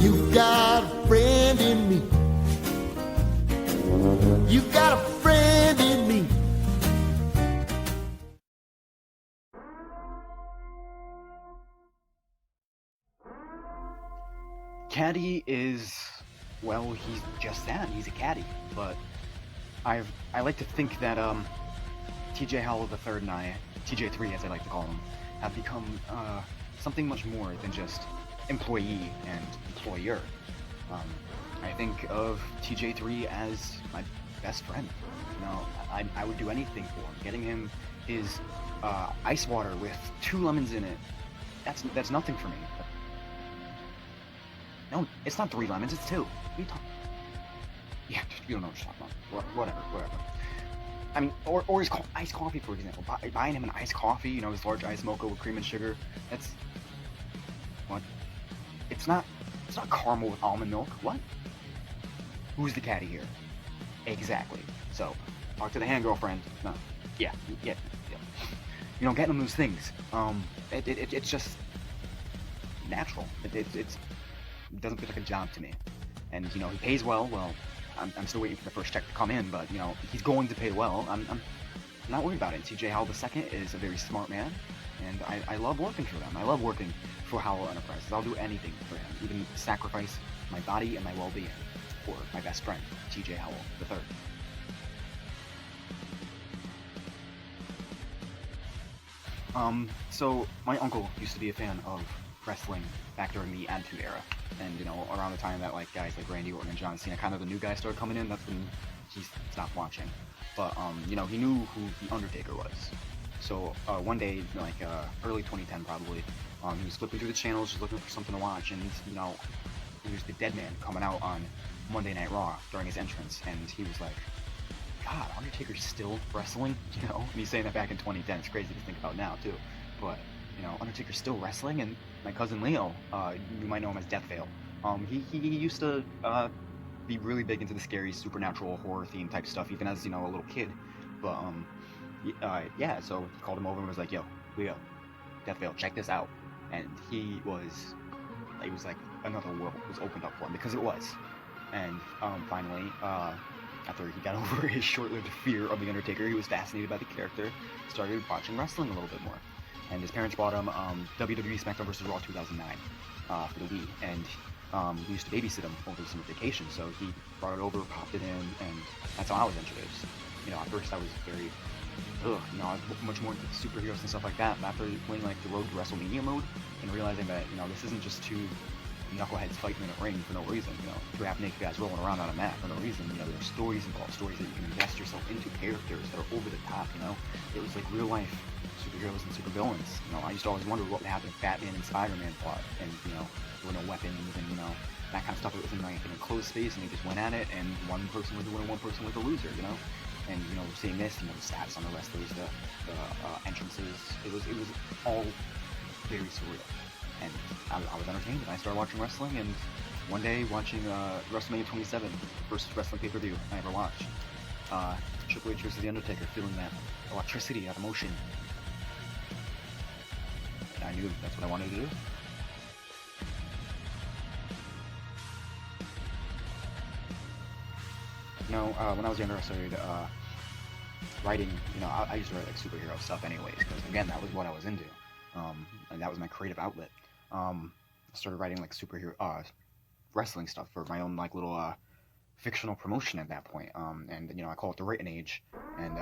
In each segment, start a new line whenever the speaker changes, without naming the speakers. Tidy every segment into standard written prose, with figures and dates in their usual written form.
You got a friend in me. You got a friend in me.
Caddy is, well, he's just that. He's a caddy. But I like to think that TJ Howell III and I, TJ3 as I like to call him, have become something much more than just employee and employer. I think of TJ3 as my best friend. You know, I would do anything for him. Getting him his ice water with 2 lemons in it, that's nothing for me. No, it's not 3 lemons, it's 2. What are you talking? Yeah, you don't know what you're talking about. Whatever. I mean, or his iced coffee, for example. Buying him an iced coffee, you know, his large iced mocha with cream and sugar. That's what? It's not caramel with almond milk. What? Who's the caddy here? Exactly. So, talk to the hand, girlfriend. No. Yeah. You know, getting him those things. It's just natural. It doesn't feel like a job to me. And, you know, he pays well. Well, I'm still waiting for the first check to come in, but, you know, he's going to pay well. I'm not worried about it. TJ Howell II is a very smart man, and I love working for them. I love working for Howell Enterprises. I'll do anything for him, even sacrifice my body and my well-being for my best friend, TJ Howell III. So my uncle used to be a fan of wrestling back during the Attitude Era, and you know, around the time that like guys like Randy Orton and John Cena, kind of the new guys, started coming in, that's when he stopped watching. But you know, he knew who the Undertaker was. So one day, like early 2010 probably, he was flipping through the channels just looking for something to watch, and you know, he was the Dead Man coming out on Monday Night Raw during his entrance, and he was like, God, Undertaker's still wrestling, you know? And he's saying that back in 2010. It's crazy to think about now too. But you know, Undertaker's still wrestling, and my cousin Leo, you might know him as Death Veil. He used to be really big into the scary supernatural horror theme type stuff, even as, you know, a little kid. But yeah, so he called him over and was like, yo, Leo, Death Veil, check this out. And it was like another world was opened up for him, because it was. And finally, after he got over his short-lived fear of the Undertaker, he was fascinated by the character, started watching wrestling a little bit more. And his parents bought him WWE SmackDown vs. Raw 2009 for the Wii, and we used to babysit him over the summer vacation, so he brought it over, popped it in, and that's how I was introduced. You know, at first I was very, you know, I was much more into superheroes and stuff like that, but after playing like the Road to WrestleMania mode, and realizing that, you know, this isn't just 2 knuckleheads fighting in a ring for no reason, you know, 2 half-naked guys rolling around on a mat for no reason, you know, there are stories involved, stories that you can invest yourself into, characters that are over the top, you know. It was like real-life superheroes and supervillains. You know, I used to always wonder what would happen if Batman and Spider-Man fought, and, you know, there were no weapons, and, you know, that kind of stuff. It was in like in a closed space, and they just went at it, and one person was the winner, one person was the loser, you know. And, you know, seeing this, you know, the stats on the wrestlers, the entrances, it was all very surreal. And I was entertained, and I started watching wrestling, and one day watching WrestleMania 27, first wrestling pay-per-view I ever watched. Triple H versus The Undertaker, feeling that electricity, that emotion. And I knew that's what I wanted to do. You know, when I was younger, I started writing. You know, I used to write like superhero stuff anyways, because again, that was what I was into, and that was my creative outlet. I started writing like superhero wrestling stuff for my own like little fictional promotion at that point. And you know, I call it the written age. And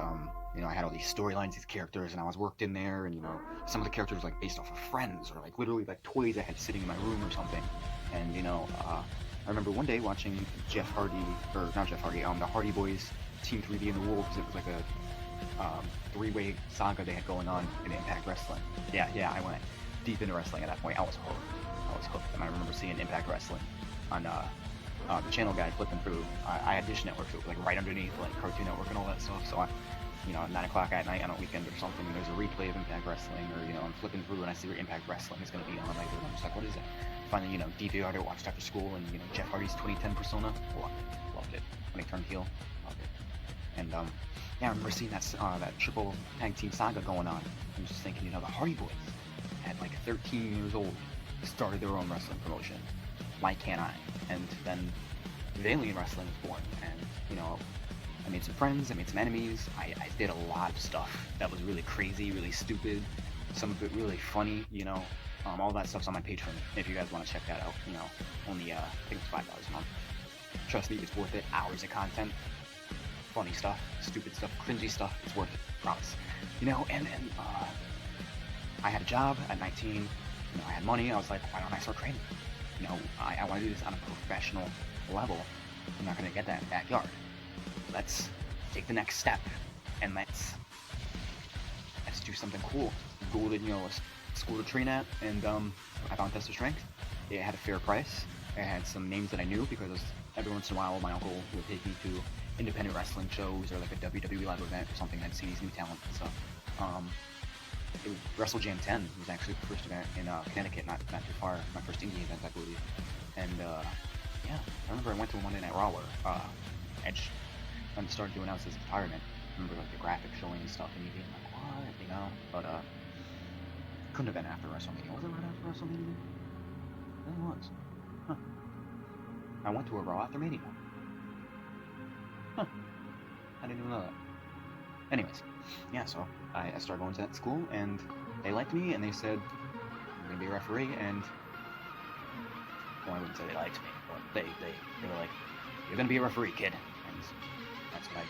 you know, I had all these storylines, these characters, and I was worked in there. And you know, some of the characters were like based off of friends, or like literally like toys I had sitting in my room or something. And you know, I remember one day watching the Hardy Boys Team 3D in the Wolves. It was like a 3-way saga they had going on in Impact Wrestling. Yeah, I went deep into wrestling at that point. I was hooked. And I remember seeing Impact Wrestling on the channel guide flipping through. I had Dish Network, so it was like right underneath like Cartoon Network and all that stuff. So you know, at 9 o'clock at night on a weekend or something, there's a replay of Impact Wrestling, or you know, I'm flipping through and I see where Impact Wrestling is going to be on. Like, I'm just like, what is that? Finally, you know, DVR'd it, watched after school, and you know, Jeff Hardy's 2010 persona, loved it. When he turned heel, loved it. And yeah, I remember seeing that triple tag team saga going on. I was just thinking, you know, the Hardy Boys at like 13 years old started their own wrestling promotion. why can't I? And then Alien Wrestling was born, and you know, I made some friends, I made some enemies, I did a lot of stuff that was really crazy, really stupid, some of it really funny, you know. All that stuff's on my Patreon if you guys want to check that out. You know, only I think it's $5 a month. Trust me, it's worth it. Hours of content, funny stuff, stupid stuff, cringy stuff. It's worth it, promise. You know, and I had a job at 19. You know, I had money. I was like, why don't I start training? You know, I want to do this on a professional level. I'm not gonna get that in the backyard. Let's take the next step and let's do something cool. Googled, you know, a school to train at, and I found Test of Strength. It had a fair price. It had some names that I knew because every once in a while my uncle would take me to independent wrestling shows or like a WWE live event or something. I'd see these new talent and stuff. It was Wrestle Jam 10 was actually the first event in Connecticut, not too far. My first indie event, I believe. And yeah, I remember I went to a Monday Night Raw where Edge started to announce his retirement. I remember like the graphic showing and stuff, and you being like, what, you know? But couldn't have been after WrestleMania. Was it right after WrestleMania? I think it was. Huh. I went to a Raw after Mania. Huh. I didn't even know that. Anyways, yeah, so I started going to that school, and they liked me, and they said, you're gonna be a referee, and well, I wouldn't say they liked me, but they were like, you're gonna be a referee, kid, and that's what I...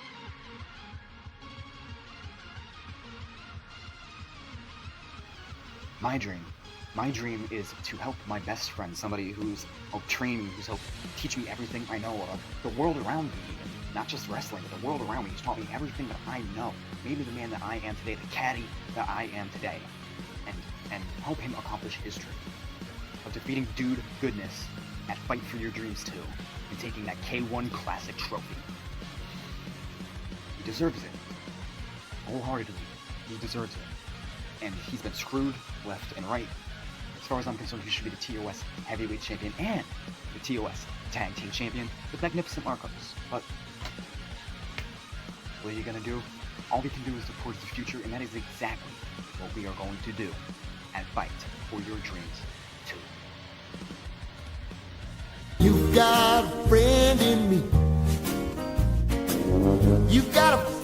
My dream is to help my best friend, somebody who's helped train me, who's helped teach me everything I know of the world around me, not just wrestling, but the world around me. He's taught me everything that I know, made me the man that I am today, the caddy that I am today, and help him accomplish his dream of defeating Dude Goodness at Fight for Your Dreams 2 and taking that K1 Classic trophy. He deserves it. Wholeheartedly, he deserves it. And he's been screwed left and right. As far as I'm concerned, he should be the TOS Heavyweight Champion and the TOS Tag Team Champion with magnificent markups. But what are you gonna do? All we can do is look towards the future, and that is exactly what we are going to do at Fight for Your Dreams 2.
You've got a friend in me. You've got a